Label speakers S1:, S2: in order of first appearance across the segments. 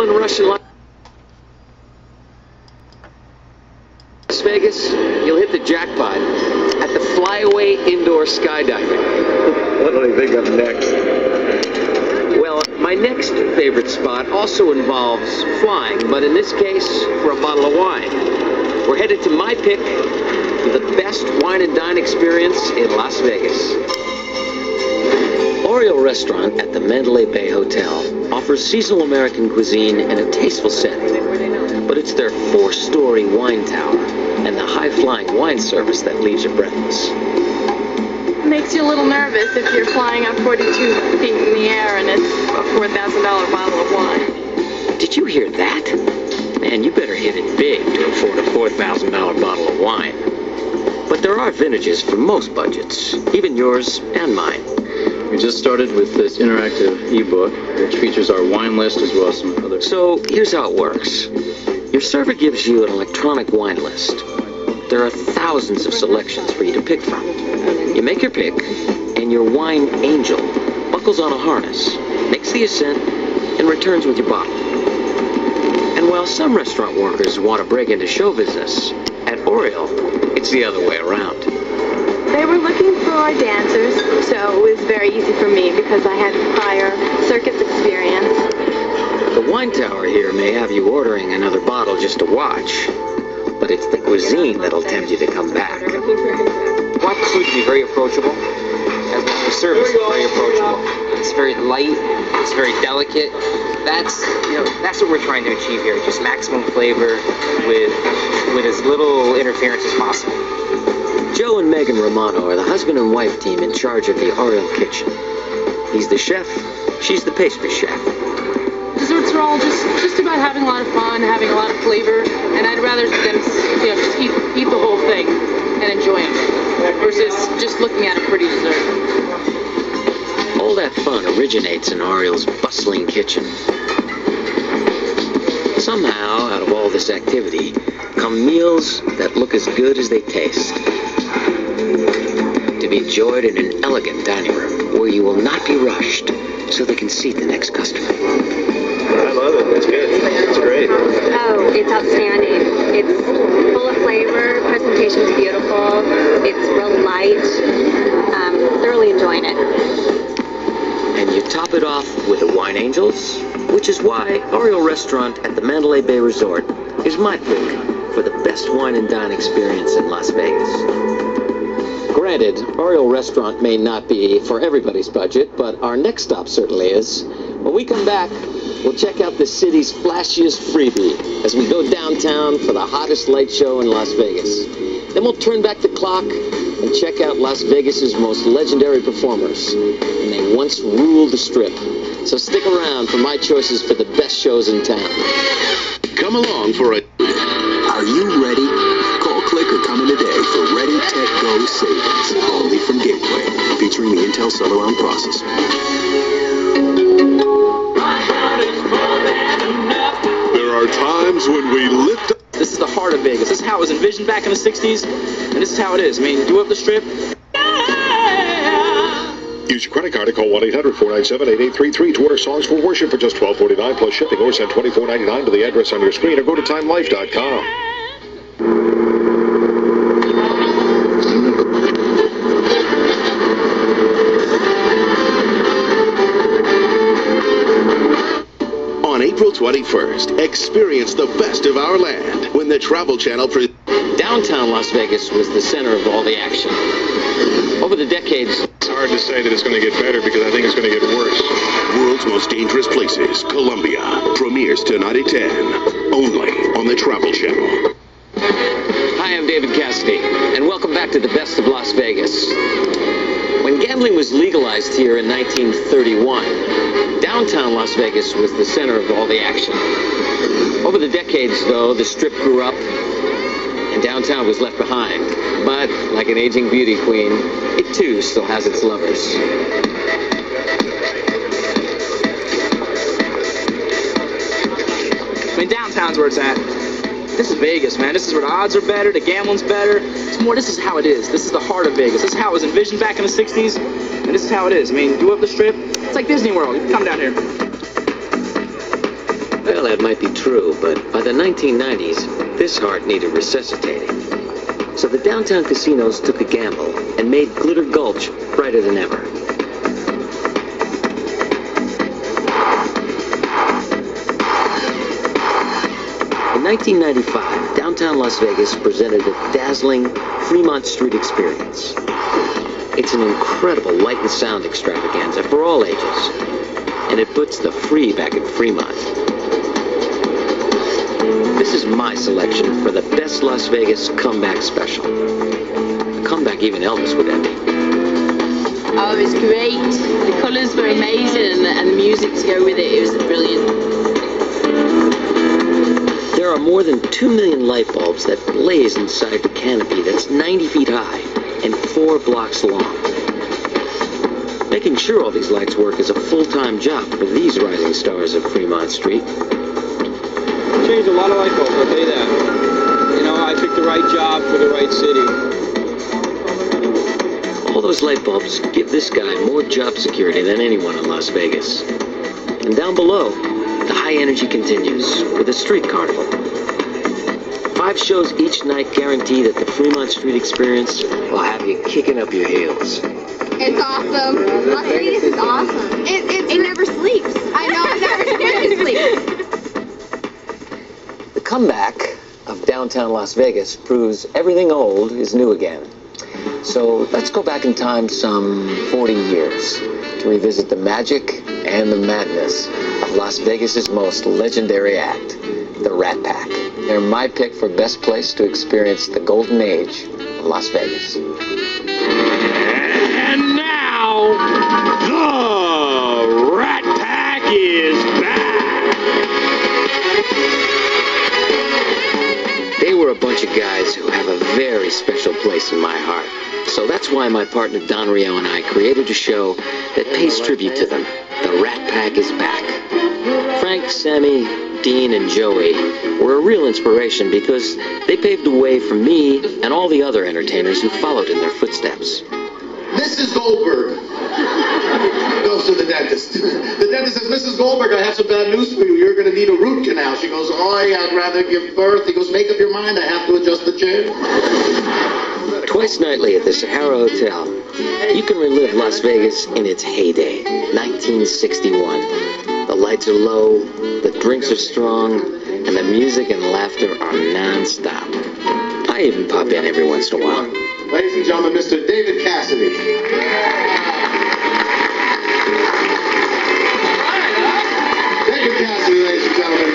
S1: in Russian Las Vegas, you'll hit the jackpot at the Flyaway Indoor Skydiving.
S2: What do you think of next?
S1: Well, my next favorite spot also involves flying, but in this case, for a bottle of wine. We're headed to my pick for the best wine and dine experience in Las Vegas. Oriole Restaurant at the Mandalay Bay Hotel offers seasonal American cuisine in a tasteful setting, but it's their 4-story wine tower and the high-flying wine service that leaves you breathless.
S3: Makes you a little nervous if you're flying up 42 feet in the air and it's a $4,000 bottle of wine.
S1: Did you hear that? Man, you better hit it big to afford a $4,000 bottle of wine. But there are vintages for most budgets, even yours and mine.
S4: We just started with this interactive ebook, which features our wine list as well as some other...
S1: So here's how it works. Your server gives you an electronic wine list. There are thousands of selections for you to pick from. You make your pick, and your wine angel buckles on a harness, makes the ascent, and returns with your bottle. And while some restaurant workers want to break into show business, at Oriole, it's the other way around.
S3: They were looking for dancers, so it was very easy for me because I had prior circus experience.
S1: The wine tower here may have you ordering another bottle just to watch, but it's the cuisine that'll tempt you to come back.
S5: Want the food to be very approachable. The service is very approachable. It's very light. It's very delicate. That's what we're trying to achieve here. Just maximum flavor with as little interference as possible.
S1: Joe and Megan Romano are the husband and wife team in charge of the Oriole kitchen. He's the chef. She's the pastry chef.
S3: Desserts are all just about having a lot of fun, having a lot of flavor, and I'd rather them just eat the whole thing and enjoy them versus just looking at a pretty dessert.
S1: All that fun originates in Oriole's bustling kitchen. Somehow, out of all this activity, come meals that look as good as they taste. To be enjoyed in an elegant dining room where you will not be rushed so they can seat the next customer.
S2: I love it. It's good. It's great.
S6: Oh, it's outstanding. It's full of flavor. Presentation's beautiful. It's real light. Thoroughly enjoying it.
S1: And you top it off with the wine angels, which is why Oriole Restaurant at the Mandalay Bay Resort is my pick for the best wine and dine experience in Las Vegas. Granted, Oriole Restaurant may not be for everybody's budget, but our next stop certainly is. When we come back, we'll check out the city's flashiest freebie as we go downtown for the hottest light show in Las Vegas. Then we'll turn back the clock and check out Las Vegas's most legendary performers. And they once ruled the Strip. So stick around for my choices for the best shows in town.
S7: Come along for a... Are you ready? Call, click, or come in today for Ready, Tech, Go savings. Only from Gateway. Featuring the Intel Celeron processor.
S8: There are times when we lift up.
S9: This is the heart of Vegas. This is how it was envisioned back in the 60s, and this is how it is. I mean, do up the Strip.
S8: Use your credit card to call 1-800-497-8833 to order songs for worship for just $12.49 plus shipping, or send $24.99 to the address on your screen, or go to timelife.com.
S7: On April 21st, experience the best of our land when the Travel Channel
S1: Downtown Las Vegas was the center of all the action. Over the decades,
S8: It's hard to say that it's going to get better because I think it's going to get worse.
S7: World's Most Dangerous Places, Colombia, premieres tonight at 10, only on the Travel Channel.
S1: Hi, I'm David Cassidy, and welcome back to the best of Las Vegas. When gambling was legalized here in 1931, downtown Las Vegas was the center of all the action. Over the decades, though, the Strip grew up, and downtown was left behind. But, like an aging beauty queen, it too still has its lovers.
S9: I mean, downtown's where it's at. This is Vegas, man. This is where the odds are better, the gambling's better. It's more, this is how it is. This is the heart of Vegas. This is how it was envisioned back in the 60s, and this is how it is. I mean, do up the Strip. It's like Disney World. You can come down here.
S1: Well, that might be true, but by the 1990s, this heart needed resuscitating. So the downtown casinos took a gamble and made Glitter Gulch brighter than ever. In 1995, downtown Las Vegas presented a dazzling Fremont Street experience. It's an incredible light and sound extravaganza for all ages, and it puts the free back in Fremont. This is my selection for the best Las Vegas comeback special. A comeback even Elvis would envy.
S3: Oh, it was great. The colours were amazing, and the music to go with it, it was brilliant.
S1: There are more than 2 million light bulbs that blaze inside the canopy that's 90 feet high and 4 blocks long. Making sure all these lights work is a full-time job for these rising stars of Fremont Street.
S10: Changed a lot of light bulbs, I'll tell you that. You know, I picked the right job for the right city.
S1: All those light bulbs give this guy more job security than anyone in Las Vegas. And down below, the high energy continues with a street carnival. 5 shows each night guarantee that the Fremont Street experience will have you kicking up your heels.
S11: It's awesome. Las Vegas is awesome. It never sleeps. I know, it never sleeps.
S1: The comeback of downtown Las Vegas proves everything old is new again. So let's go back in time some 40 years to revisit the magic and the madness of Las Vegas's most legendary act, the Rat Pack. They're my pick for best place to experience the golden age of Las Vegas.
S12: And now, the Rat Pack is back.
S1: They were a bunch of guys who have a very special place in my heart. So that's why my partner Don Rio and I created a show that pays tribute to them. The Rat Pack is back. Frank, Sammy, Dean, and Joey were a real inspiration because they paved the way for me and all the other entertainers who followed in their footsteps.
S13: Mrs. Goldberg goes to the dentist. The dentist says, Mrs. Goldberg, I have some bad news for you. You're going to need a root canal. She goes, I'd rather give birth. He goes, make up your mind. I have to adjust the chair.
S1: Twice nightly at the Sahara Hotel, you can relive Las Vegas in its heyday, 1961. The lights are low, the drinks are strong, and the music and laughter are non-stop. I even pop in every once in a while.
S13: Ladies and gentlemen, Mr. David Cassidy. David Cassidy, ladies and gentlemen.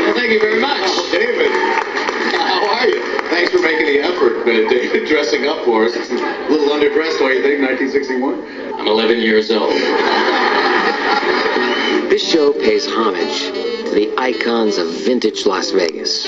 S14: Well, thank you very much.
S13: Oh, David, how are you? Thanks for making the effort, David, dressing up for us. It's a little underdressed, don't you think, 1961?
S1: I'm 11 years old. This show pays homage to the icons of vintage Las Vegas.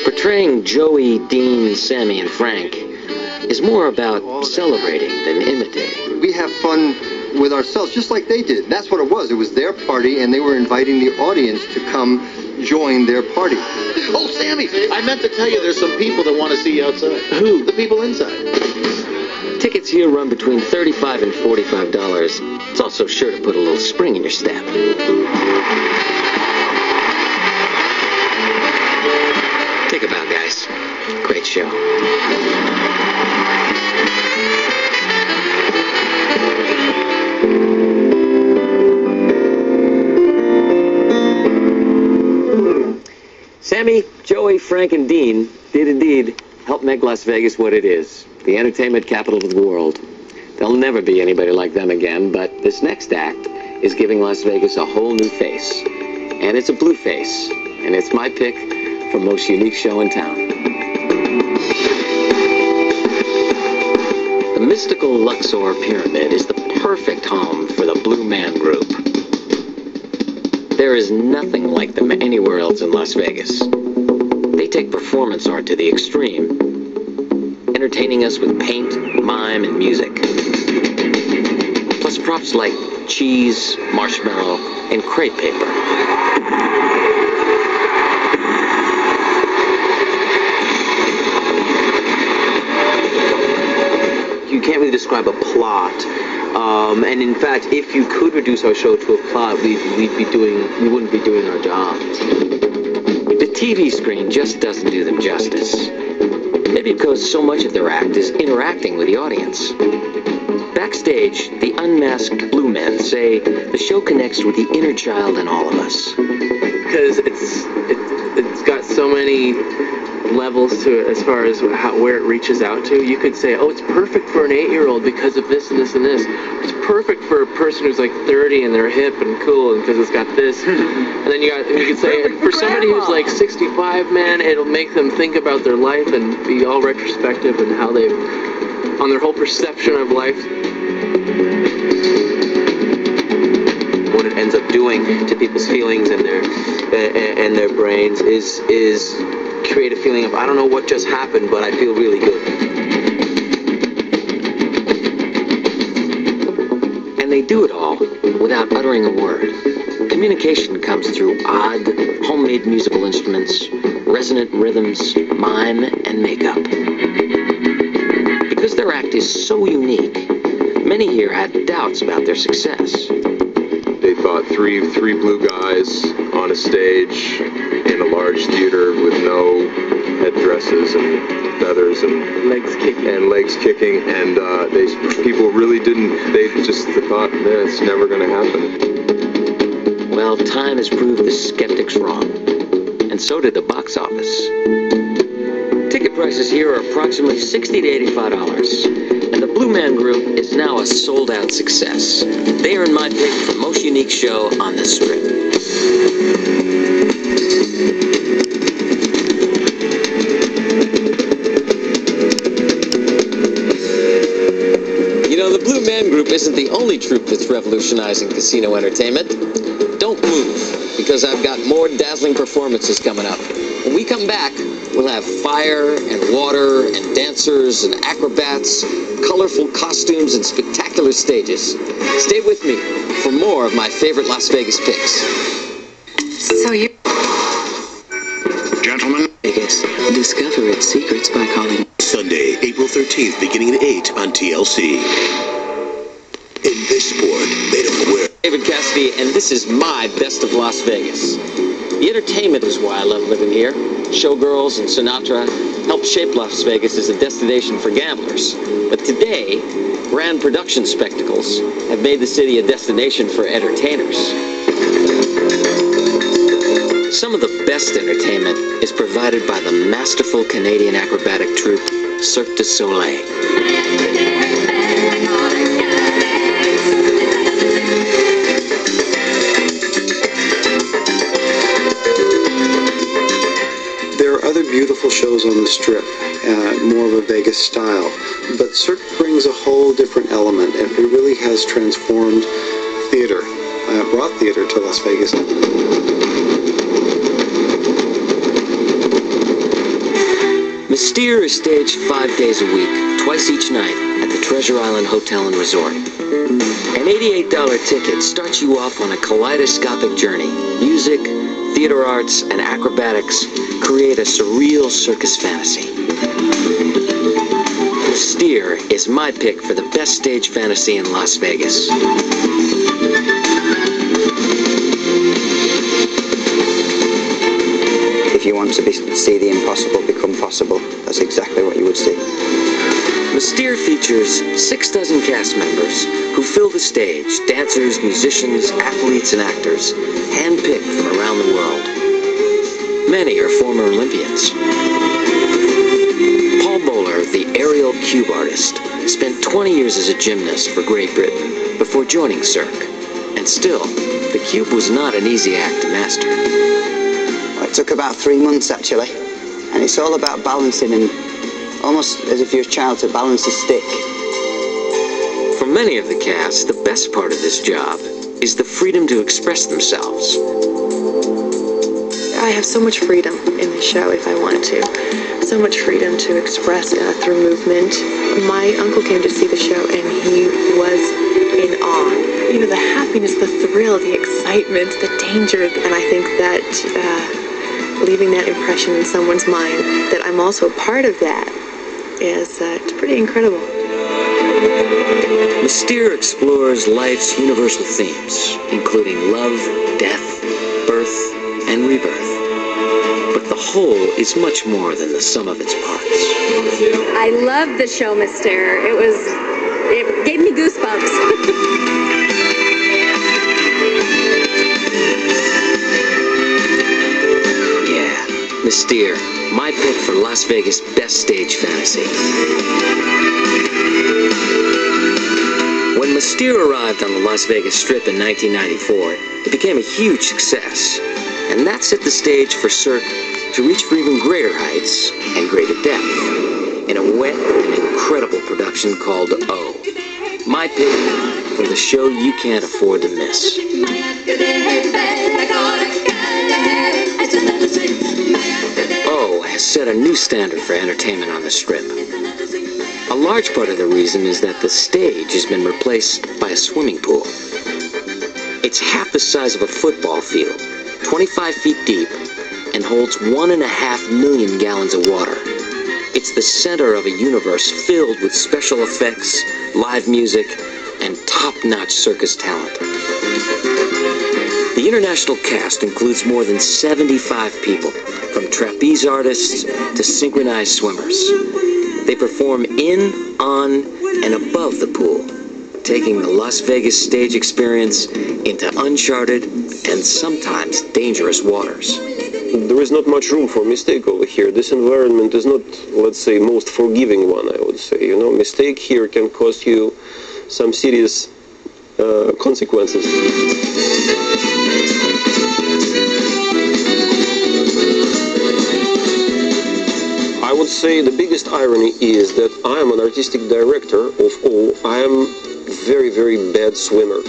S1: Portraying Joey, Dean, Sammy, and Frank is more about celebrating than imitating.
S15: We have fun with ourselves, just like they did. That's what it was. It was their party, and they were inviting the audience to come join their party.
S13: Oh, Sammy, I meant to tell you there's some people that want to see you outside.
S1: Who?
S13: The people inside.
S1: Tickets here run between $35 and $45. It's also sure to put a little spring in your step. Take a bow, guys. Great show. Sammy, Joey, Frank, and Dean did indeed help make Las Vegas what it is, the entertainment capital of the world. There'll never be anybody like them again, but this next act is giving Las Vegas a whole new face. And it's a blue face, and it's my pick for most unique show in town. The mystical Luxor Pyramid is the perfect home for the Blue Man Group. There is nothing like them anywhere else in Las Vegas. They take performance art to the extreme, entertaining us with paint, mime, and music. Plus props like cheese, marshmallow, and crepe paper.
S9: You can't really describe a plot
S16: And in fact, if you could reduce our show to a plot, we wouldn't be doing our job.
S1: The TV screen just doesn't do them justice. Maybe because so much of their act is interacting with the audience. Backstage, the unmasked Blue Men say the show connects with the inner child in all of us.
S16: Because it's got so many levels to it as far as where it reaches out to. You could say, oh, it's perfect for an 8-year-old because of this and this and this. It's perfect for a person who's like 30 and they're hip and cool and because it's got this. And then you could say, for somebody who's like 65, man, it'll make them think about their life and be all retrospective and how they've, on their whole perception of life. What it ends up doing to people's feelings and their brains is create a feeling of, I don't know what just happened, but I feel really good.
S1: And they do it all without uttering a word. Communication comes through odd, homemade musical instruments, resonant rhythms, mime, and makeup. Because their act is so unique, many here had doubts about their success.
S17: They thought three blue guys on a stage in a large theater with no headdresses and feathers and legs kicking, and people really didn't. They just thought it's never going to happen.
S1: Well, time has proved the skeptics wrong, and so did the box office. Ticket prices here are approximately $60 to $85, and the Blue Man Group is now a sold-out success. They earned my pick for most unique show on the Strip.
S18: You know, the Blue Man Group isn't the only troupe that's revolutionizing casino entertainment. Don't move, because I've got more dazzling performances coming up. When we come back, we'll have fire and water and dancers and acrobats, colorful costumes and spectacular stages. Stay with me for more of my favorite Las Vegas picks.
S19: So you...
S7: Gentlemen,
S19: Vegas. Discover its secrets by calling...
S7: Sunday, April 13th, beginning at 8 on TLC. In this sport, they don't wear...
S18: David Cassidy, and this is my Best of Las Vegas. The entertainment is why I love living here. Showgirls and Sinatra helped shape Las Vegas as a destination for gamblers. But today, grand production spectacles have made the city a destination for entertainers. Some of the best entertainment is provided by the masterful Canadian acrobatic troupe, Cirque du Soleil.
S20: There are other beautiful shows on the Strip, more of a Vegas style, but Cirque brings a whole different element, and it really has transformed theater, brought theater to Las Vegas.
S1: Mystere is staged 5 days a week, twice each night, at the Treasure Island Hotel and Resort. An $88 ticket starts you off on a kaleidoscopic journey. Music, theater arts, and acrobatics create a surreal circus fantasy. Mystere is my pick for the best stage fantasy in Las Vegas.
S21: If you want to see the impossible become possible, that's exactly what you would see.
S1: Mystere features 6 dozen cast members who fill the stage, dancers, musicians, athletes, and actors, handpicked from around the world. Many are former Olympians. Paul Bowler, the aerial cube artist, spent 20 years as a gymnast for Great Britain before joining Cirque. And still, the cube was not an easy act to master.
S21: Well, it took about 3 months, actually. And it's all about balancing and almost as if you're a child to balance a stick.
S1: For many of the cast, the best part of this job is the freedom to express themselves.
S22: I have so much freedom in the show if I want to. So much freedom to express through movement. My uncle came to see the show and he was in awe. You know, the happiness, the thrill, the excitement, the danger, and I think that leaving that impression in someone's mind that I'm also a part of that is it's pretty incredible.
S1: Mystere explores life's universal themes, including love, death, birth, and rebirth. But the whole is much more than the sum of its parts.
S6: I love the show Mystere. It gave me goosebumps.
S1: Yeah, Mystere, my pick for Las Vegas' best stage fantasy. When Mystere arrived on the Las Vegas Strip in 1994, it became a huge success. And that set the stage for Cirque to reach for even greater heights and greater depth in a wet and incredible production called O. My pick for the show you can't afford to miss. O has set a new standard for entertainment on the Strip. A large part of the reason is that the stage has been replaced by a swimming pool. It's half the size of a football field, 25 feet deep, and holds 1.5 million gallons of water. It's the center of a universe filled with special effects, live music, and top-notch circus talent. The international cast includes more than 75 people, from trapeze artists to synchronized swimmers. They perform in, on, and above the pool, taking the Las Vegas stage experience into uncharted and sometimes dangerous waters.
S4: There is not much room for mistake over here. This environment is not, let's say, most forgiving one, I would say. You know, mistake here can cost you some serious consequences. I would say the biggest irony is that I am an artistic director of all. I am very, very bad swimmer.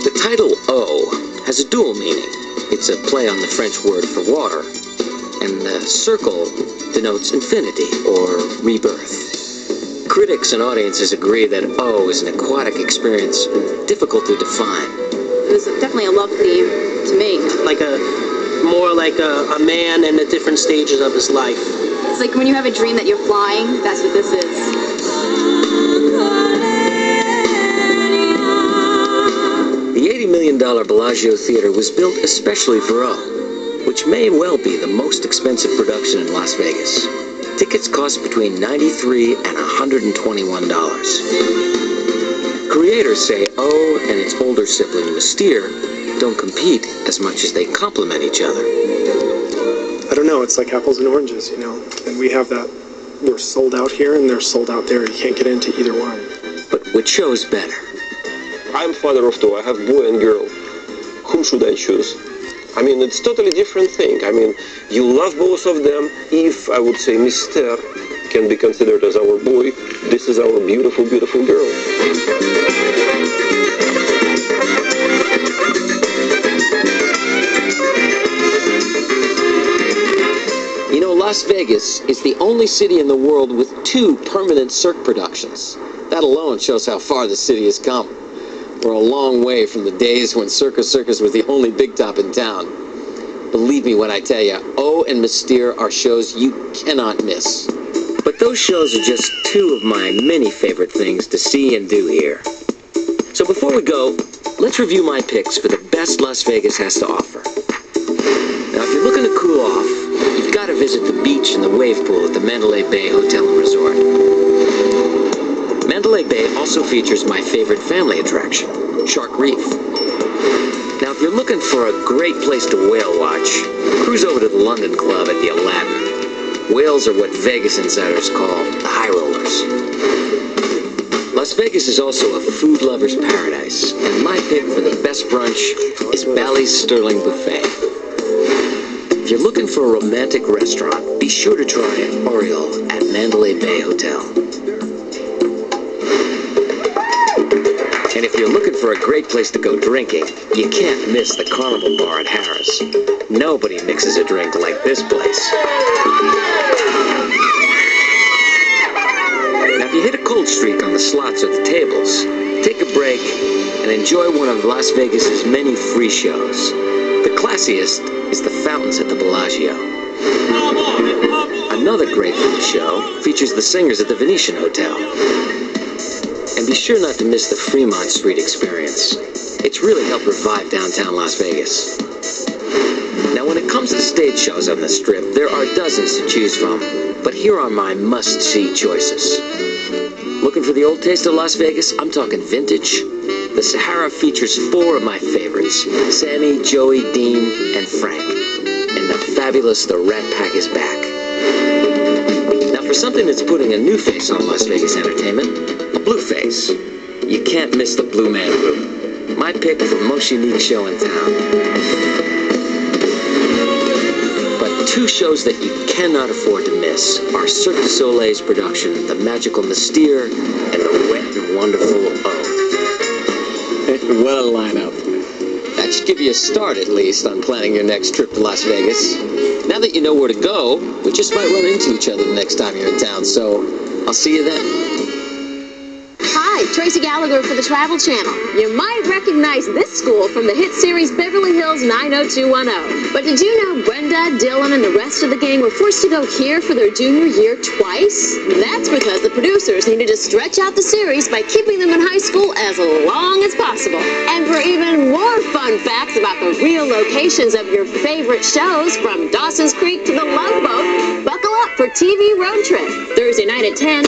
S1: The title O has a dual meaning. It's a play on the French word for water, and the circle denotes infinity or rebirth. Critics and audiences agree that O is an aquatic experience difficult to define.
S5: It was definitely a love theme to me. More like a man in the different stages of his life.
S11: It's like when you have a dream that you're flying, that's what this is.
S1: The $80 million Bellagio Theater was built especially for O, which may well be the most expensive production in Las Vegas. Tickets cost between $93 and $121. Creators say O and its older sibling Mystere don't compete as much as they complement each other.
S23: I don't know, it's like apples and oranges, you know, and we have that. We're sold out here and they're sold out there. You can't get into either one.
S1: But which show's better?
S4: I'm father of two. I have boy and girl. Whom should I choose? I mean, it's totally different thing. I mean, you love both of them. If, I would say, Mystere can be considered as our boy, this is our beautiful, beautiful girl.
S1: You know, Las Vegas is the only city in the world with 2 permanent Cirque productions. That alone shows how far the city has come. We're a long way from the days when Circus Circus was the only big top in town. Believe me when I tell you, O and Mystere are shows you cannot miss. But those shows are just 2 of my many favorite things to see and do here. So before we go, let's review my picks for the best Las Vegas has to offer. Now, if you're looking to cool off, you've got to visit the beach and the wave pool at the Mandalay Bay Hotel and Resort. Mandalay Bay also features my favorite family attraction, Shark Reef. Now, if you're looking for a great place to whale watch, cruise over to the London Club at the Aladdin. Whales are what Vegas insiders call the high rollers. Las Vegas is also a food lover's paradise, and my pick for the best brunch is Bally's Sterling Buffet. If you're looking for a romantic restaurant, be sure to try Oriole at Mandalay Bay Hotel. And if you're looking for a great place to go drinking, you can't miss the Carnival Bar at Harrah's. Nobody mixes a drink like this place. Now, if you hit a cold streak on the slots or the tables, take a break and enjoy one of Las Vegas's many free shows. The classiest is the fountains at the Bellagio. Another great new show features the singers at the Venetian Hotel. And be sure not to miss the Fremont Street experience. It's really helped revive downtown Las Vegas. Now, when it comes to stage shows on the Strip, there are dozens to choose from, but here are my must-see choices. Looking for the old taste of Las Vegas? I'm talking vintage. The Sahara features 4 of my favorites, Sammy, Joey, Dean, and Frank. And the fabulous The Rat Pack is back. Now, for something that's putting a new face on Las Vegas entertainment, a blue face. You can't miss the Blue Man Group. My pick for most unique show in town. But 2 shows that you cannot afford to miss are Cirque du Soleil's production, The Magical Mystere, and The Wet and Wonderful O.
S18: What a lineup. That should give you a start, at least, on planning your next trip to Las Vegas. Now that you know where to go, we just might run into each other the next time you're in town, so I'll see you then.
S2: Hi, Tracy Gallagher for the Travel Channel. You might recognize this school from the hit series Beverly Hills 90210. But did you know Brenda, Dylan, and the rest of the gang were forced to go here for their junior year twice? That's because the producers needed to stretch out the series by keeping them in high school as long as possible. And for even more fun facts about the real locations of your favorite shows, from Dawson's Creek to the Love Boat, buckle up for TV Road Trip, Thursday night at 10